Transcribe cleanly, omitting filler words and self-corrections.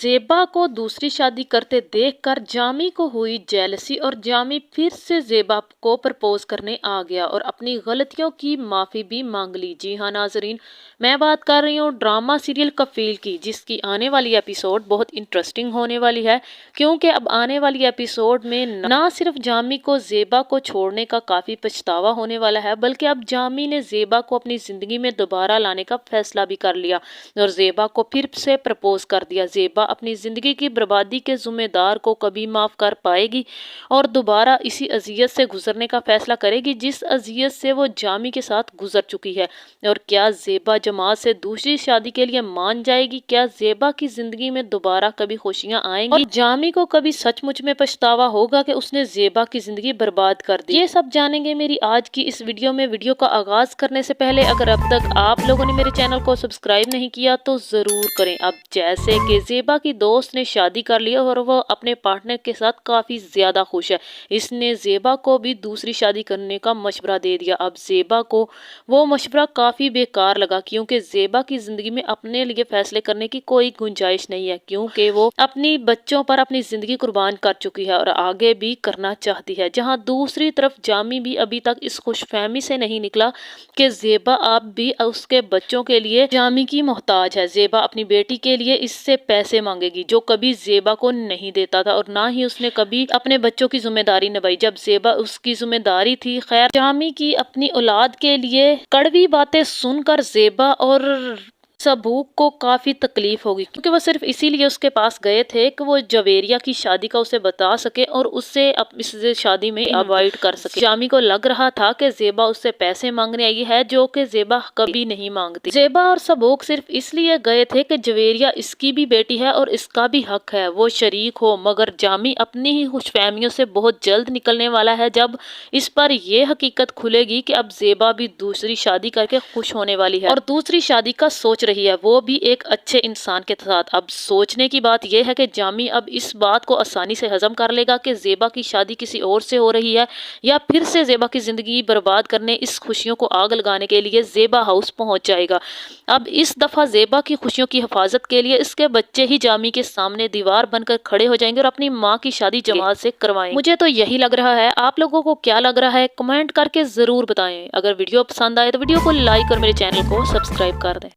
ज़ेबा को दूसरी शादी करते देखकर जामी को हुई जेलसी और जामी फिर से ज़ेबा को प्रपोज करने आ गया और अपनी गलतियों की माफ़ी भी मांग ली। जी हाँ नाजरीन, मैं बात कर रही हूँ ड्रामा सीरियल कफील की, जिसकी आने वाली एपिसोड बहुत इंटरेस्टिंग होने वाली है, क्योंकि अब आने वाली एपिसोड में ना सिर्फ जामी को ज़ेबा को छोड़ने का काफ़ी पछतावा होने वाला है, बल्कि अब जामी ने ज़ेबा को अपनी ज़िंदगी में दोबारा लाने का फैसला भी कर लिया और ज़ेबा को फिर से प्रपोज कर दिया। ज़ेबा अपनी ज़िंदगी की बर्बादी के ज़िम्मेदार को कभी माफ़ कर पाएगी और दोबारा इसी अजियत से गुजरने का फैसला करेगी जिस अजियत से वो जामी के साथ गुजर चुकी है। और क्या ज़ेबा जमात से दूसरी शादी के लिए मान जाएगी? क्या ज़ेबा की ज़िंदगी में दोबारा कभी खुशियाँ आएंगी और जामी को कभी सचमुच में पछतावा होगा कि उसने ज़ेबा की ज़िंदगी बर्बाद कर दी? ये सब जानेंगे मेरी आज की इस वीडियो में। वीडियो का आगाज करने से पहले अगर अब तक आप लोगों ने मेरे चैनल को सब्सक्राइब नहीं किया तो ज़रूर करें। अब जैसे कि ज़ेबा की दोस्त ने शादी कर लिया और वह अपने पार्टनर के साथ काफ़ी ज़्यादा खुश है। इसने ज़ेबा को भी दूसरी शादी करने का मशवरा दे दिया। अब ज़ेबा को वो मशवरा काफ़ी बेकार लगा, क्योंकि ज़ेबा की ज़िंदगी में अपने लिए फैसले करने की कोई गुंजाइश नहीं है, क्योंकि वो अपनी बच्चों पर अपनी ज़िंदगी कुर्बान कर चुकी है और आगे भी करना चाहती है। जहाँ दूसरी तरफ जामी भी अभी तक इस खुशफहमी से नहीं निकला कि ज़ेबा अब भी उसके बच्चों के लिए जामी की मोहताज है। ज़ेबा अपनी बेटी के लिए इससे पैसे मांगेगी जो कभी ज़ेबा को नहीं देता था और ना ही उसने कभी अपने बच्चों की जिम्मेदारी निभाई जब ज़ेबा उसकी जिम्मेदारी थी। खैर, जामी की अपनी औलाद के लिए कड़वी बातें सुनकर ज़ेबा और सबूक को काफ़ी तकलीफ होगी, क्योंकि वो सिर्फ इसीलिए उसके पास गए थे कि वो जवेरिया की शादी का उसे बता सके और उससे इस शादी में अवॉइड कर सके। जामी को लग रहा था कि ज़ेबा उससे पैसे मांगने आई है, जो कि ज़ेबा कभी नहीं मांगती। ज़ेबा और सबूक सिर्फ इसलिए गए थे कि जवेरिया इसकी भी बेटी है और इसका भी हक है वो शरीक हो, मगर जामी अपनी ही खुशफहमियों से बहुत जल्द निकलने वाला है जब इस पर यह हकीकत खुलेगी कि अब ज़ेबा भी दूसरी शादी करके खुश होने वाली है और दूसरी शादी का सोच रही है, वो भी एक अच्छे इंसान के साथ। अब सोचने की बात यह है कि जामी अब इस बात को आसानी से हजम कर लेगा कि ज़ेबा की शादी किसी और से हो रही है, या फिर से ज़ेबा की जिंदगी बर्बाद करने, इस खुशियों को आग लगाने के लिए ज़ेबा हाउस पहुंच जाएगा। अब इस दफा ज़ेबा की खुशियों की हिफाजत के लिए इसके बच्चे ही जामी के सामने दीवार बनकर खड़े हो जाएंगे और अपनी माँ की शादी जमात से करवाएंगे। मुझे तो यही लग रहा है, आप लोगों को क्या लग रहा है कमेंट करके जरूर बताएं। अगर वीडियो पसंद आए तो वीडियो को लाइक और मेरे चैनल को सब्सक्राइब कर दें।